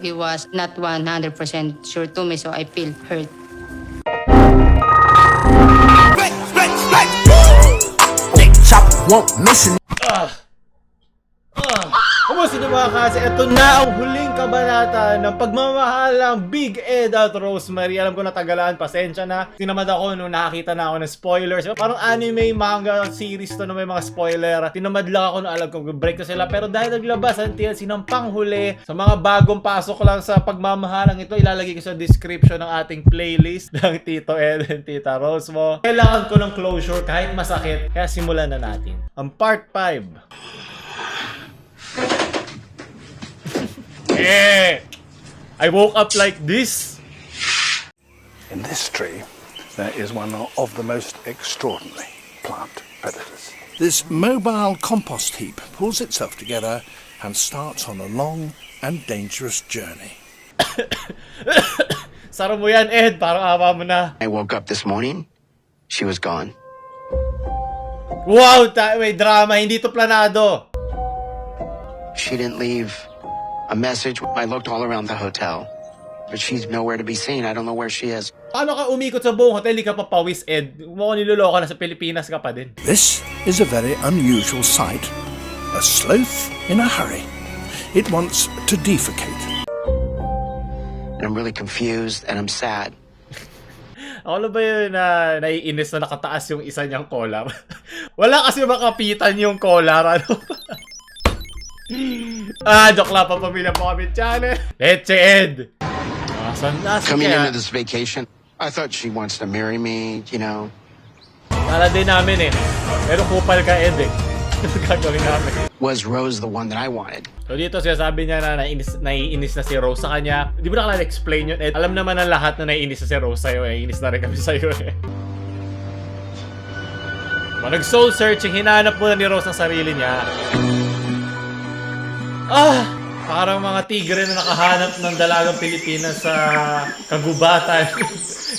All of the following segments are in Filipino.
He was not 100% sure to me, so I feel hurt. Kumusta na mga kasi? Ito na ang huling kabanata ng pagmamahalang Big Ed at Rosemary. Alam ko natagalan, pasensya na. Tinamad ako nung nakakita na ako ng spoilers. Parang anime, manga, series to na may mga spoiler. Tinamad lang ako nung alam ko break ko sila. Pero dahil naglabas ang TLC ng panghuli, sa mga bagong pasok lang sa pagmamahalang ito, ilalagay ko sa description ng ating playlist ng Tito Ed and Tita Rose mo. Kailangan ko ng closure kahit masakit. Kaya simulan na natin. Ang part 5. I woke up like this. In this tree, there is one of the most extraordinary plant predators. This mobile compost heap pulls itself together and starts on a long and dangerous journey. Sara mo yan, Ed. Parang awa mo na. I woke up this morning, she was gone. Wow, may drama. Hindi to planado. She didn't leave a message. I looked all around the hotel, but she's nowhere to be seen. I don't know where she is. Paano ka umikot sa buong hotel? Hindi ka pa pawis, Ed. Mukhang niloloko na sa Pilipinas ka pa din. This is a very unusual sight. A sloth in a hurry. It wants to defecate. And I'm really confused and I'm sad. Ako na ba yun na naiinis na nakataas yung isa niyang collar? Wala kasi makapitan yung collar, ano? Joke lang, papamila po kami channel. Leche Ed! Asan Coming kaya? into this vacation, I thought she wants to marry me, you know. Kala din namin eh. Pero kupal ka, Ed eh. Gagawin namin. Was Rose the one that I wanted? So dito sinasabi niya na naiinis na si Rose sa kanya. Di mo na kailangan explain yun, Ed. Alam naman ng lahat na naiinis na si Rose sa'yo eh. Inis na rin kami sa'yo eh. Nag-soul searching, hinanap muna ni Rose ang sarili niya. Parang mga tigre na nakahanap ng dalagang Pilipinas sa kagubatan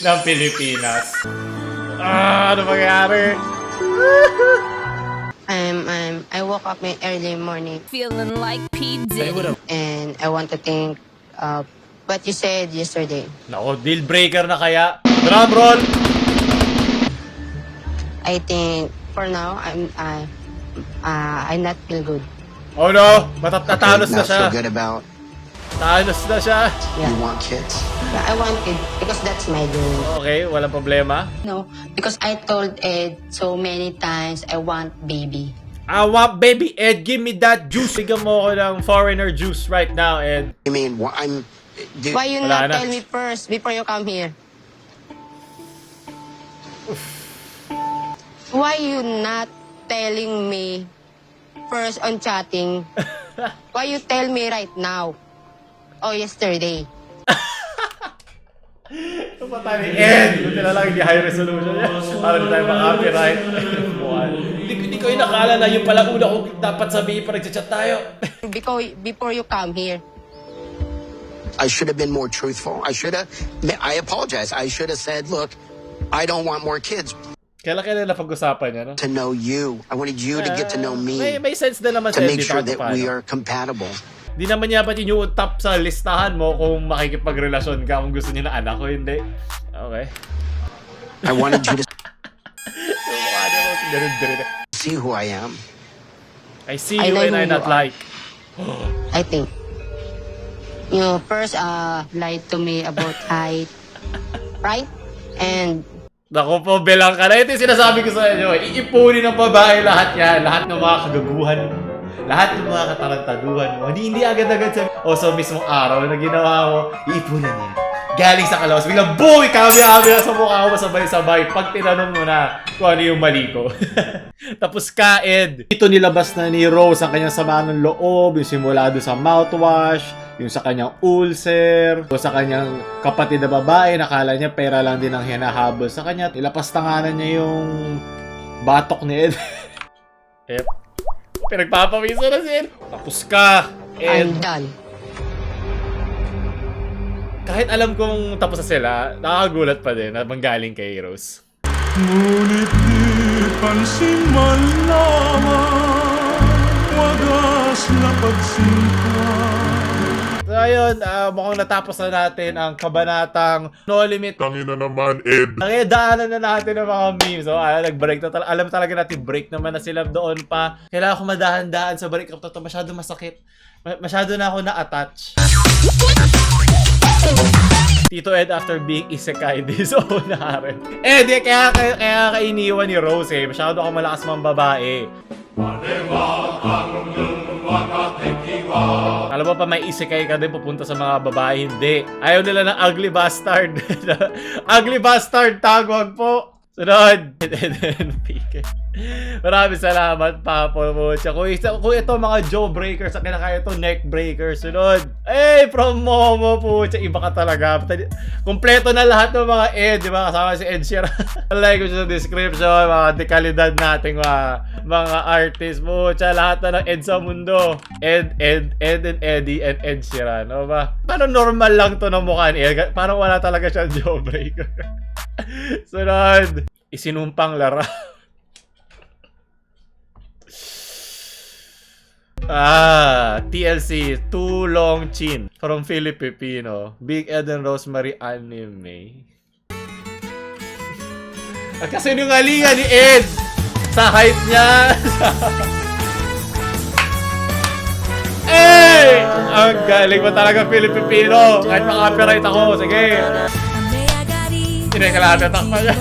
ng Pilipinas. Ano mangyari? I woke up in early morning Feeling like P. Diddy. and I want to think of what you said yesterday. Nako, deal breaker na kaya. Drum roll! I think for now I not feel good. Oh no! Matatalos na Not siya. feel good about. Talos na siya. You want kids? Yeah, I want it because that's my dream. Okay, walang problema. No, because I told Ed so many times I want baby. I want baby Ed, give me that juice. Bigyan mo ako ng foreigner juice right now, Ed. I mean, Why you Wala not na. tell me first before you come here? Why you not telling me first on chatting? Why you tell me right now? Oh, yesterday. Patay ni Ed. Buti na lang hindi high resolution yan. Para di tayo maka-copyright. Hindi ko inakala na yung pala una kong dapat sabihin pa nagchat tayo. Before you come here. I should have been more truthful. I apologize. I should have said, look, I don't want more kids. Kailan na pag-usapan niya, no? To know you. I wanted you to get to know me. May sense din naman To sa make Ed. sure that we are compatible. Di naman niya pati yung top sa listahan mo kung makikipagrelasyon ka kung gusto niya na anak ko, hindi. Okay. I wanted you to Ganun. see who I am. I see I you know and I who not you are. like. I think. You first lied to me about height. Right? And Naku po, belang ka na. Ito yung sinasabi ko sa inyo. Iipunin ng babae lahat yan. Lahat ng mga kagaguhan mo. Lahat ng mga katarantaduhan mo. Hindi agad-agad sabi. O sa mismong araw na ginawa mo, iipunan niya. Galing sa kalawas. Biglang boom! Ikabi-abi na sa mukha mo sabay-sabay. Pag tinanong mo na kung ano yung mali ko. Tapos ka, Ed. Ito nilabas na ni Rose ang kanyang sama ng loob. Yung simula doon sa mouthwash. Yung sa kanyang ulcer. O sa kanyang kapatid na babae. Nakala niya pera lang din ang hinahabol sa kanya. Ilapastanganan niya yung batok ni Ed. Yep. Pinagpapawisa na si Ed. Tapos ka, Ed. I'm done. Kahit alam kong tapos na sila, nakakagulat pa din na manggaling kay Rose. Ngunit di pansin man lamang wagas na pagsimpa. So, ayun, mukhang natapos na natin ang kabanatang No Limit. Tangina naman, Ed. Nakidaanan na natin ang mga memes. So, nag-break na alam talaga natin, break naman na sila doon pa. Kailangan ko madahan-dahan sa break up to. Masyado masakit. Masyado na ako na-attach. Tito Ed after being isekai this owner. Kaya iniwan ni Rose eh. Masyado ako malakas mga babae. Alam mo pa may isekai ka din pupunta sa mga babae, hindi. Ayaw nila ng ugly bastard. Ugly bastard, tagwag po. Sunod. Maraming salamat, Papo Mucha. Kung ito mga jaw breakers, akin na kaya ito neck breakers. Sunod. From Momo Pucha. Iba ka talaga. Kompleto na lahat ng mga Ed. Diba? Kasama si Ed Sheeran. Like ko sa description. Mga dekalidad nating mga artist. Pucha. Lahat na ng Ed sa mundo. Ed and Eddie and Ed Sheeran. O ba? Parang normal lang to ng mukha ni Ed. Parang wala talaga siyang jaw breaker. Sunod. Isinumpang Lara. TLC, Too Long Chin from Philip Pepino. Big Ed and Rosemary anime. At kasi yung ngalingan ni Ed sa height niya. Ang galing mo talaga, Philip Pepino. Kahit maka-copyright ako, sige. Hindi ka lahat natakpa niya.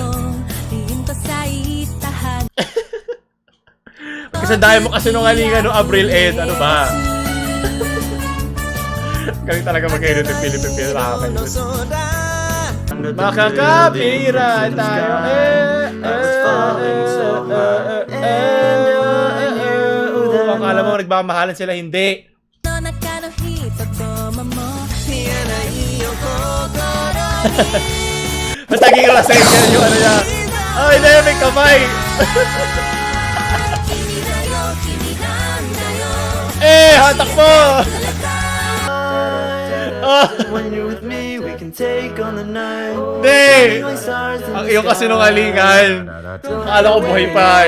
Kasi dahil mo kasi nung ngalingan no Abril Ed, ano ba? Galing talaga mag-edit yung Philip Pepino. Makaka-copyright tayo. Akala mo nagmamahalan sila, hindi. Mas naging rasensya yung ano niya. Ay, hindi, may kamay. Hatak mo! When you're with me, we can take on the night. Hindi! Ang iyong kasinungalingan. Akala ko buhay pa.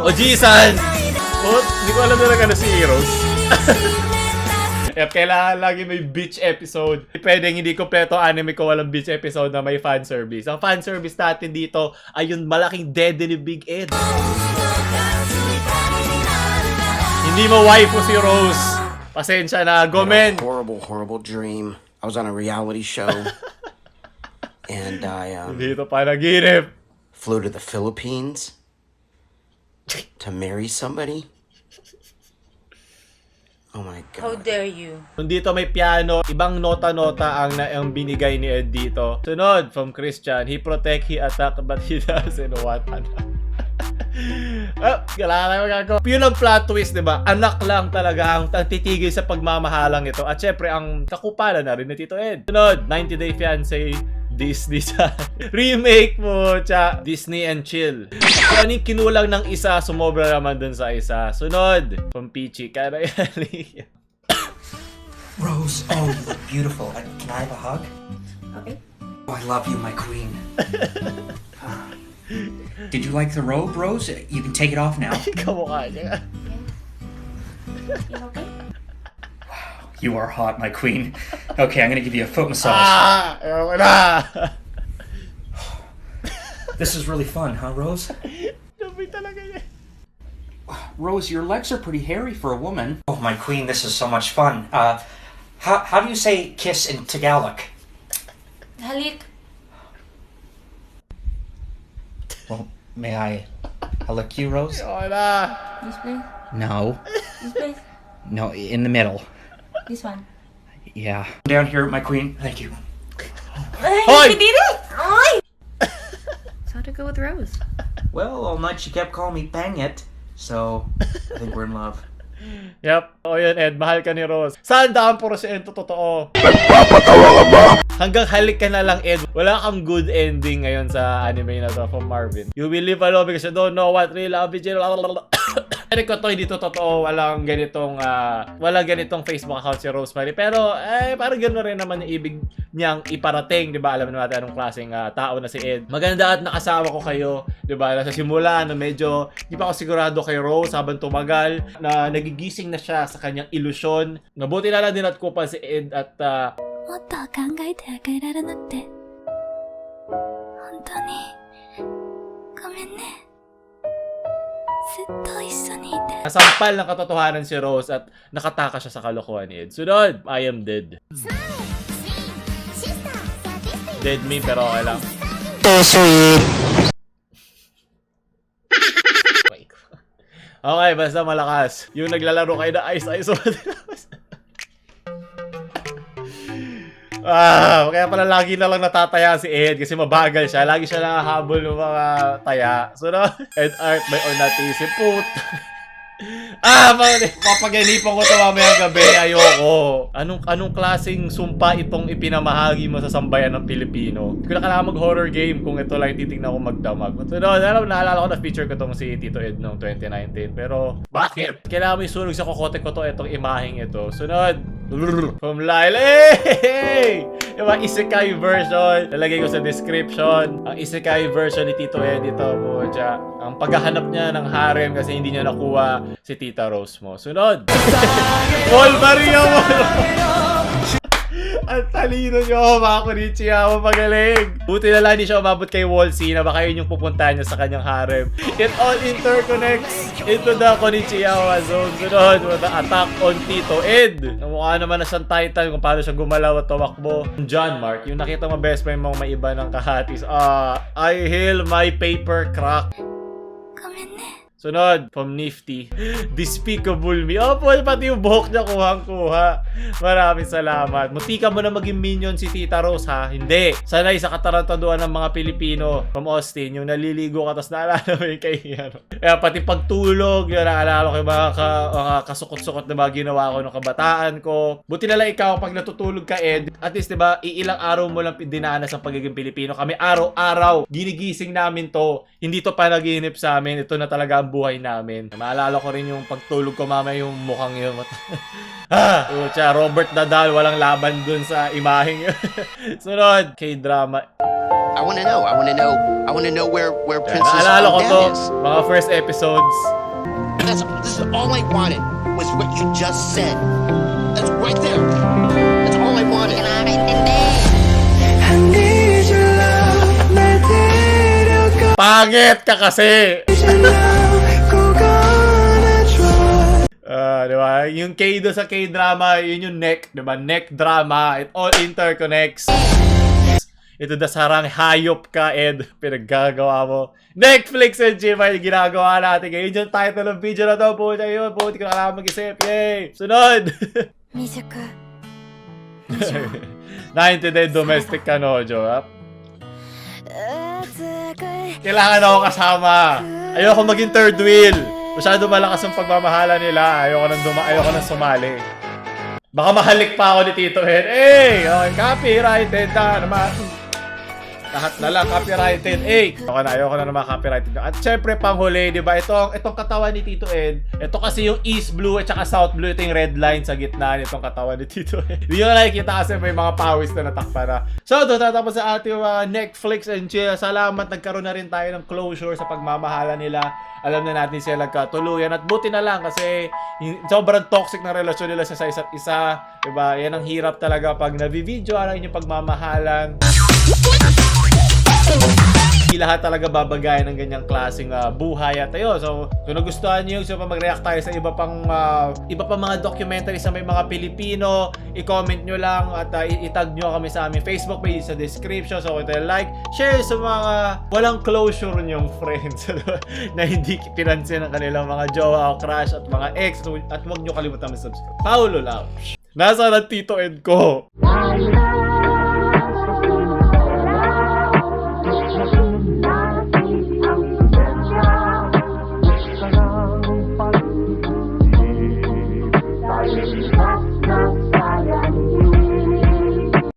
O, Jisan! Hindi ko alam talaga na si Heroes. Kailangan lagi may beach episode. Pwedeng hindi kompleto anime ko walang beach episode na may fanservice. Ang fanservice natin dito ay yung malaking dede ni Big Ed. Hindi mo waifu si Rose. Pasensya na. Gomen. Horrible dream. I was on a reality show. And I Dito pa naginip. flew to the Philippines to marry somebody. Oh my How God. dare you? Kung dito may piano, ibang nota-nota ang binigay ni Ed dito. Sunod, from Christian, he protect, he attack, but he doesn't want anak. Kailangan magagawa. Yun ang plot twist, diba? Anak lang talaga ang titigil sa pagmamahalang ito. At syempre, ang kakupalan na rin ni Tito Ed. Sunod, 90 Day Fiancé, Disney sa remake mo, Disney and Chill. So, ano yung kinulang ng isa, sumobra naman dun sa isa. Sunod, from Peachy, Karayali. Rose, oh, you look beautiful. Can I have a hug? Okay. Oh, I love you, my queen. Did you like the robe, Rose? You can take it off now. Kamukha niya. You okay? You are hot, my queen. Okay, I'm gonna give you a foot massage. Ewan na. This is really fun, huh, Rose? Dami talaga niya. Rose, your legs are pretty hairy for a woman. Oh, my queen, this is so much fun. How do you say kiss in Tagalog? Halik. Well, may I lick you, Rose? Ewan na. This place. No. This place. No, in the middle. This one. Yeah. Down here, my queen. Thank you. Hoy! You did it! Oy! So how'd it go with Rose? Well, all night she kept calling me bang it, so I think we're in love. Yep. O yun, Ed. Mahal ka ni Rose. Saan daan puro si Ed totoo? Hanggang halik ka na lang, Ed. Wala kang good ending ngayon sa anime na to from Marvin. You will live alone because you don't know what real love is. Pero ko to, hindi to totoo. Walang ganitong Facebook account si Rosemary. Pero, parang gano'n rin naman yung ibig niyang iparating, di ba? Alam naman natin anong klaseng tao na si Ed. Maganda at nakasama ko kayo, di ba? Sa simula, na medyo, di pa ako sigurado kay Rose habang tumagal, na nagigising na siya sa kanyang ilusyon. Nabuti na lang din at ko pa si Ed at もっと考えてあげられなくて本当にごめんねずっと一緒にいて nasampal ng katotohanan si Rose at nakataka siya sa kalokohan ni Ed. Sunod, I am dead. Dead me pero okay lang. Okay, basta malakas. Yung naglalaro kayo na ice. Kaya pala lagi na lang natataya si Ed kasi mabagal siya. Lagi siya nakahabol ng mga taya. So, no? Ed Art by Onatisi. Put. Papaganipan ko ito mamayang gabi. Ayoko. Anong klaseng sumpa itong ipinamahagi mo sa sambayan ng Pilipino? Hindi ko na kailangan mag-horror game kung ito lang titignan ko magdamag. So, no, naalala ko na feature ko itong si Tito Ed noong 2019. Pero, bakit? Kailangan mo isunog sa kokote ko itong imaheng ito. Sunod. From Lyle. Hey! Yung mga isekai version, lalagay ko sa description. Ang isekai version ni Tito Ed ito mo dyan. Ang paghahanap niya ng harem kasi hindi niya nakuha si Tita Rose mo. Sunod! Paul Maria mo! Ang talino nyo, mga Konichiwa, magaling. Buti na lang hindi siya umabot kay Wolsey na baka yun yung pupuntahan niya sa kanyang harem. It all interconnects into the Konichiwa zone. Sunod, the attack on Tito Ed. Mukha naman na siyang title kung paano siya gumalaw at tumakbo. John Mark, yung nakita mo best friend mong may iba ng kahatis. I hail my paper crack. ごめんね Sunod, from Nifty. Despicable Me. Oh, pati yung buhok niya kuhang-kuha. Maraming salamat. Muntika mo na maging minion si Tita Rose, ha? Hindi. Sanay sa katarantaduan ng mga Pilipino. From Austin, yung naliligo ka tapos naalala mo yung kay Kaya pati pagtulog, yun, naalala ko yung mga kasukot-sukot na mga ginawa ko nung kabataan ko. Buti na lang ikaw, pag natutulog ka, Ed, at least, diba, iilang araw mo lang dinanas ang pagiging Pilipino. Kami araw-araw, ginigising namin to. Hindi to panaginip sa amin. Ito na talaga ang buhay namin. Maalala ko rin yung pagtulog ko mamaya yung mukhang yun. Robert Nadal, walang laban dun sa imaheng yun. Sunod, K-drama. I want to know where Princess Naalala ko to, Dan is. mga first episodes. This is all I wanted was what you just said. That's right there. That's all I wanted. Pangit ka kasi! Diba? Yung K do sa K-drama, yun yung neck, diba? Neck drama, it all interconnects. Ito da sarang hayop ka, Ed. Pinaggagawa mo. Netflix and chill, yung ginagawa natin. Yun yung title ng video na to. Puta yun, puti ko na kailangan mag-isip. Yay! Sunod! 未熟 Naintindihan domestic ka, Nojo. Kailangan ako kasama. Ayoko maging third wheel. Masyado malakas ang pagmamahala nila. Ayoko nang sumali. Baka mahalik pa ako ni Tito Ed. Okay, copyrighted na naman. Lahat na lang copyrighted. Ayoko na naman copyrighted. At syempre panghuli, di ba? Itong katawan ni Tito Ed. Ito kasi yung East Blue at saka South Blue. Ito yung red line sa gitna nitong katawan ni Tito Ed. Hindi nyo nakikita kasi may mga pawis na natakpa na. So, doon tatapos sa ating Netflix and chill. Salamat. Nagkaroon na rin tayo ng closure sa pagmamahala nila. Alam na natin sila nagkatuluyan. At buti na lang kasi sobrang toxic na relasyon nila sa isa't isa. Diba? Yan ang hirap talaga pag navi-video ang inyong pagmamahalan. Hindi lahat talaga babagayan ng ganyang klaseng buhay at ayun. So, kung nagustuhan nyo, so mag-react tayo sa iba pang mga documentary sa may mga Pilipino, i-comment nyo lang at itag nyo kami sa aming Facebook page sa description. So, kung like, share sa mga walang closure nyong friends na hindi pinansin ang kanilang mga jowa o crush at mga ex. At huwag nyo kalimutan mag-subscribe. Paulo Lauch. Nasaan ang Tito Ed ko?